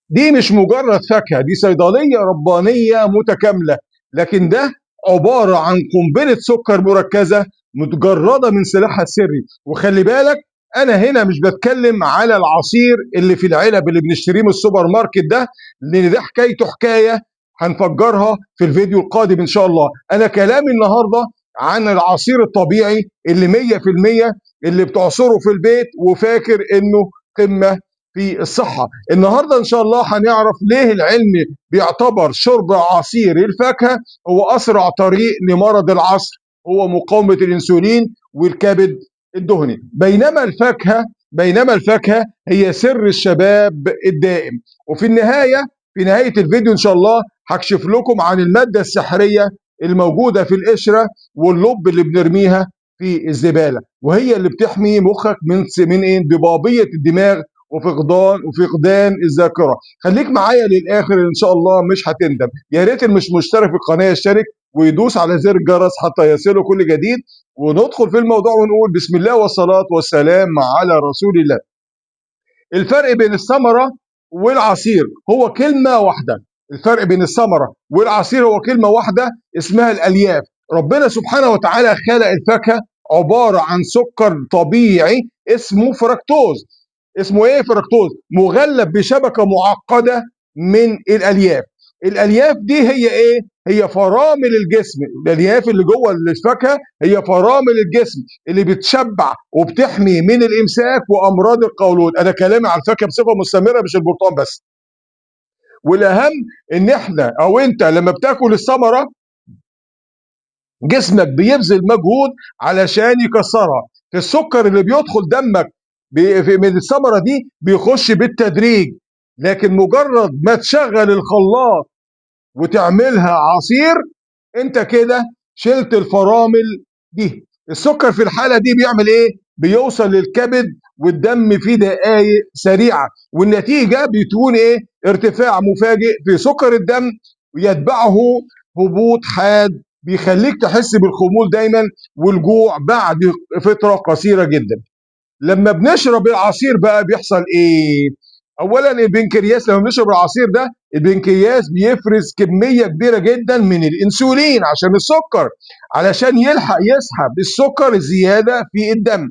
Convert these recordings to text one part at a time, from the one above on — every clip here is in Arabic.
دي مش مجرد فاكهه، دي صيدليه ربانيه متكامله. لكن ده عباره عن قنبله سكر مركزه متجرده من سلاحها السري. وخلي بالك، انا هنا مش بتكلم على العصير اللي في العلب اللي بنشتريه من السوبر ماركت ده، لان ده حكايته حكايه هنفجرها في الفيديو القادم ان شاء الله. انا كلامي النهارده عن العصير الطبيعي اللي 100%، اللي بتعصره في البيت وفاكر انه قمه في الصحه. النهارده ان شاء الله هنعرف ليه العلم بيعتبر شرب عصير الفاكهه هو اسرع طريق لمرض العصر، هو مقاومه الانسولين والكبد الدهني. بينما الفاكهه هي سر الشباب الدائم. وفي النهايه، في نهايه الفيديو ان شاء الله هكشف لكم عن الماده السحريه الموجوده في القشره واللب اللي بنرميها في الزباله، وهي اللي بتحمي مخك من ايه؟ ضبابيه الدماغ وفقدان الذاكره. خليك معايا للاخر ان شاء الله، مش هتندم. يا ريت اللي مش مشترك في القناه يشترك ويدوس على زر الجرس حتى يصله كل جديد. وندخل في الموضوع ونقول بسم الله والصلاه والسلام على رسول الله. الفرق بين الثمره والعصير هو كلمه واحده. الفرق بين الثمره والعصير هو كلمه واحده اسمها الالياف. ربنا سبحانه وتعالى خلق الفاكهه عباره عن سكر طبيعي اسمه فركتوز. اسمه ايه؟ فركتوز، مغلف بشبكه معقده من الالياف. الالياف دي هي ايه؟ هي فرامل الجسم. الالياف اللي جوه الفاكهه هي فرامل الجسم اللي بتشبع وبتحمي من الامساك وامراض القولون. انا كلامي على الفاكهه بصفه مستمره، مش البرتقال بس. والاهم ان احنا او انت لما بتاكل الثمره جسمك بيبذل مجهود علشان يكسرها. السكر اللي بيدخل دمك من الثمره دي بيخش بالتدريج، لكن مجرد ما تشغل الخلاط وتعملها عصير انت كده شلت الفرامل دي. السكر في الحاله دي بيعمل ايه؟ بيوصل للكبد والدم في دقائق سريعه، والنتيجه بتكون ايه؟ ارتفاع مفاجئ في سكر الدم ويتبعه هبوط حاد بيخليك تحس بالخمول دايما والجوع بعد فتره قصيره جدا. لما بنشرب العصير بقى بيحصل ايه؟ اولا البنكرياس، لما بنشرب العصير ده البنكرياس بيفرز كميه كبيره جدا من الانسولين عشان السكر، علشان يلحق يسحب السكر الزياده في الدم.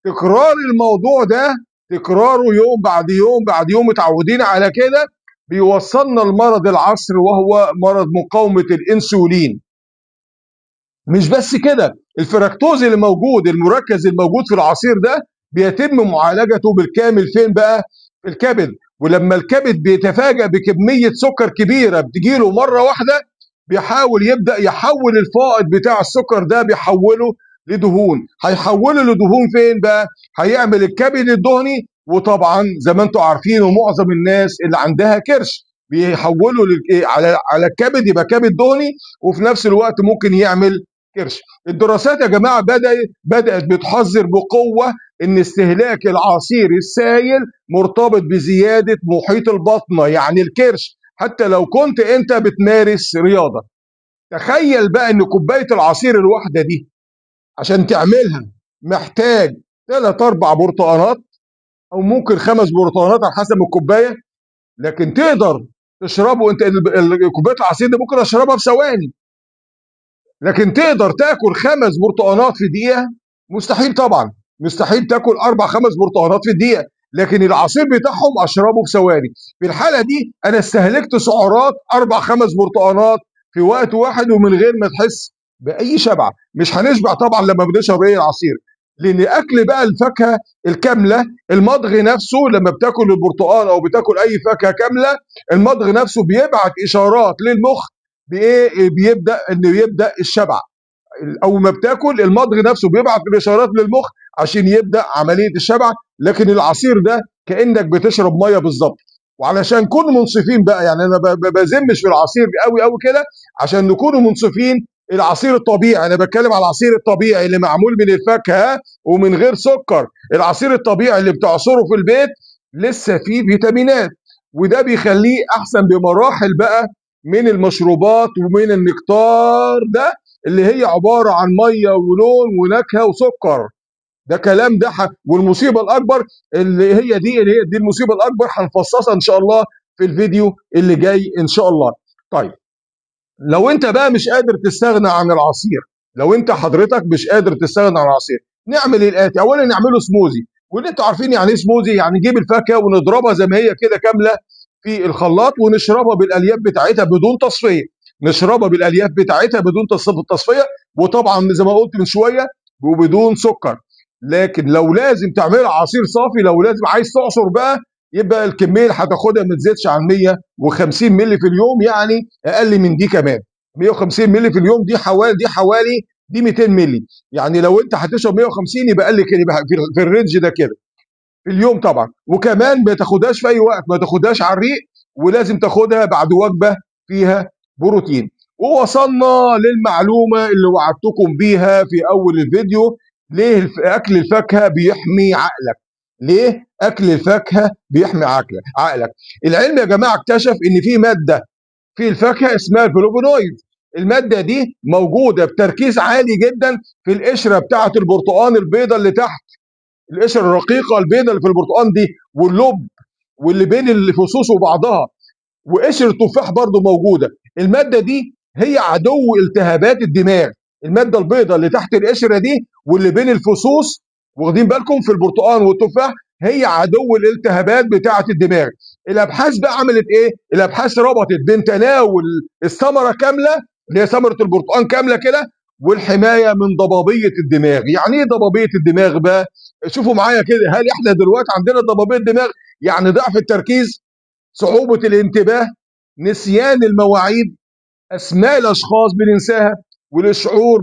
تكرار الموضوع ده، تكراره يوم بعد يوم بعد يوم، متعودين على كده، بيوصلنا لمرض العصر وهو مرض مقاومه الانسولين. مش بس كده، الفركتوز اللي موجود، المركز الموجود في العصير ده، بيتم معالجته بالكامل فين بقى؟ في الكبد. ولما الكبد بيتفاجأ بكمية سكر كبيرة بتجيله مرة واحدة، يبدأ يحول الفائض بتاع السكر ده، بيحوله لدهون. هيحوله لدهون فين بقى؟ هيعمل الكبد الدهني. وطبعا زي ما انتم عارفين، ومعظم الناس اللي عندها كرش بيحولوا على الكبد يبقى كبد دهني، وفي نفس الوقت ممكن يعمل كرش. الدراسات يا جماعه بدات بتحذر بقوه ان استهلاك العصير السائل مرتبط بزياده محيط البطنه، يعني الكرش، حتى لو كنت انت بتمارس رياضه. تخيل بقى ان كوبايه العصير الواحده دي عشان تعملها محتاج 3 4 برتقانات، او ممكن 5 برتقانات على حسب الكوبايه. لكن تقدر تشربه انت كوبايه العصير دي ممكن اشربها في ثواني. لكن تقدر تاكل 5 برتقانات في دقيقه؟ مستحيل طبعا. مستحيل تاكل 4 5 برتقانات في الدقيقه. لكن العصير بتاعهم اشربه في ثواني. في الحاله دي انا استهلكت سعرات 4 5 برتقانات في وقت واحد ومن غير ما تحس باي شبع. مش هنشبع طبعا لما بنشرب ايه؟ العصير. لان اكل بقى الفاكهه الكامله، المضغ نفسه لما بتاكل البرتقال او بتاكل اي فاكهه كامله، المضغ نفسه بيبعت اشارات للمخ بايه؟ يبدا الشبع. اول ما بتاكل المضغ نفسه بيبعت الاشارات للمخ عشان يبدا عمليه الشبع. لكن العصير ده كانك بتشرب ميه بالظبط. وعلشان نكون منصفين بقى، يعني انا بذمش في العصير قوي قوي كده، عشان نكونوا منصفين، العصير الطبيعي، انا بتكلم على العصير الطبيعي اللي معمول من الفاكهه ومن غير سكر. العصير الطبيعي اللي بتعصره في البيت لسه فيه فيتامينات، وده بيخليه احسن بمراحل بقى من المشروبات ومن النكتار ده اللي هي عباره عن ميه ولون ونكهه وسكر. ده كلام ده والمصيبه الاكبر اللي هي دي المصيبه الاكبر، هنفصصها ان شاء الله في الفيديو اللي جاي ان شاء الله. طيب، لو انت بقى مش قادر تستغنى عن العصير، لو انت حضرتك مش قادر تستغنى عن العصير، نعمل الاتي. اولا نعمله سموزي، واللي انتوا عارفين يعني ايه سموزي، يعني نجيب الفاكهه ونضربها زي ما هي كده كامله في الخلاط، ونشربها بالالياف بتاعتها بدون تصفيه، نشربها بالالياف بتاعتها بدون تصفيه، وطبعا زي ما قلت من شويه وبدون سكر. لكن لو لازم تعملها عصير صافي، لو لازم عايز تعصر بقى، يبقى الكميه اللي هتاخدها ما تزيدش عن 150 مللي في اليوم، يعني اقل من دي كمان. 150 مللي في اليوم دي 200 مللي. يعني لو انت هتشرب 150 يبقى قال لك يبقى في الرينج ده كده في اليوم طبعا. وكمان ما تاخدهاش في اي وقت، ما تاخدهاش على الريق، ولازم تاخدها بعد وجبه فيها بروتين. ووصلنا للمعلومه اللي وعدتكم بيها في اول الفيديو. ليه اكل الفاكهه بيحمي عقلك؟ ليه اكل الفاكهه بيحمي عقلك؟ العلم يا جماعه اكتشف ان في ماده في الفاكهه اسمها الفلوفونويد. الماده دي موجوده بتركيز عالي جدا في القشره بتاعه البرتقال البيضاء اللي تحت، القشره الرقيقه البيضاء اللي في البرتقال دي، واللب، واللي بين الفصوص وبعضها، وقشر التفاح برضو موجوده. الماده دي هي عدو التهابات الدماغ. الماده البيضاء اللي تحت القشره دي واللي بين الفصوص، واخدين بالكم، في البرتقال والتفاح، هي عدو الالتهابات بتاعه الدماغ. الابحاث بقى عملت ايه؟ الابحاث ربطت بين تناول الثمره كامله، اللي هي ثمره البرتقال كامله كده، والحمايه من ضبابيه الدماغ. يعني ايه ضبابيه الدماغ بقى؟ شوفوا معايا كده، هل احنا دلوقتي عندنا ضبابيه دماغ؟ يعني ضعف التركيز، صعوبة الانتباه، نسيان المواعيد، أسماء الأشخاص بننساها،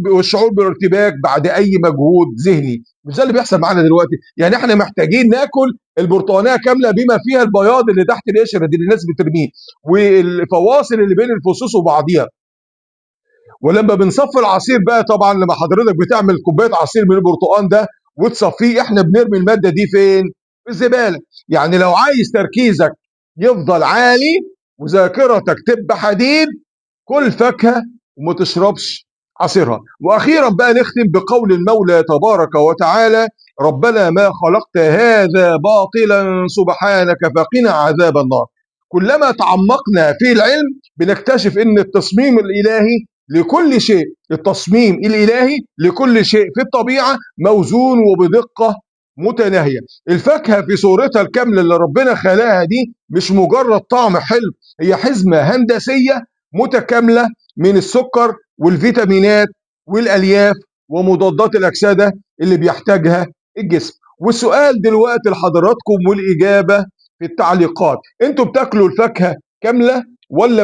والشعور بالارتباك بعد أي مجهود ذهني. مش ده اللي بيحصل معانا دلوقتي؟ يعني احنا محتاجين ناكل البرتقانية كاملة بما فيها البياض اللي تحت القشرة دي اللي الناس بترميه، والفواصل اللي بين الفصوص وبعضيها. ولما بنصفي العصير بقى، طبعا لما حضرتك بتعمل كوبايه عصير من البرتقال ده وتصفيه، احنا بنرمي الماده دي فين؟ في الزباله. يعني لو عايز تركيزك يفضل عالي وذاكرتك تبقى حديد، كل فاكهه وما تشربش عصيرها. واخيرا بقى نختم بقول المولى تبارك وتعالى: ربنا ما خلقت هذا باطلا سبحانك فقنا عذاب النار. كلما تعمقنا في العلم بنكتشف ان التصميم الالهي لكل شيء، التصميم الالهي لكل شيء في الطبيعه موزون وبدقه متناهيه. الفاكهه في صورتها الكامله اللي ربنا خلقها دي مش مجرد طعم حلو، هي حزمه هندسيه متكامله من السكر والفيتامينات والالياف ومضادات الاكسده اللي بيحتاجها الجسم. والسؤال دلوقتي لحضراتكم والاجابه في التعليقات: انتوا بتاكلوا الفاكهه كامله ولا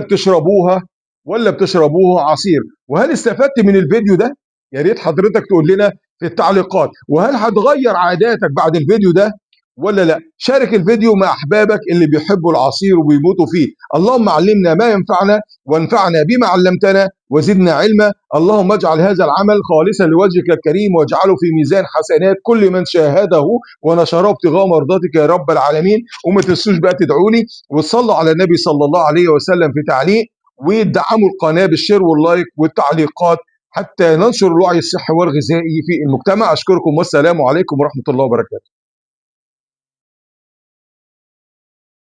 بتشربوها عصير؟ وهل استفدت من الفيديو ده؟ يا ريت حضرتك تقول لنا في التعليقات. وهل هتغير عاداتك بعد الفيديو ده ولا لا؟ شارك الفيديو مع احبابك اللي بيحبوا العصير وبيموتوا فيه. اللهم علمنا ما ينفعنا، وانفعنا بما علمتنا، وزدنا علما. اللهم اجعل هذا العمل خالصا لوجهك الكريم، واجعله في ميزان حسنات كل من شاهده ونشره ابتغاء مرضاتك يا رب العالمين. وما تنسوش بقى تدعوا لي وتصلوا على النبي صلى الله عليه وسلم في تعليق، وتدعموا القناه بالشير واللايك والتعليقات حتى ننشر الوعي الصحي والغذائي في المجتمع. اشكركم والسلام عليكم ورحمه الله وبركاته.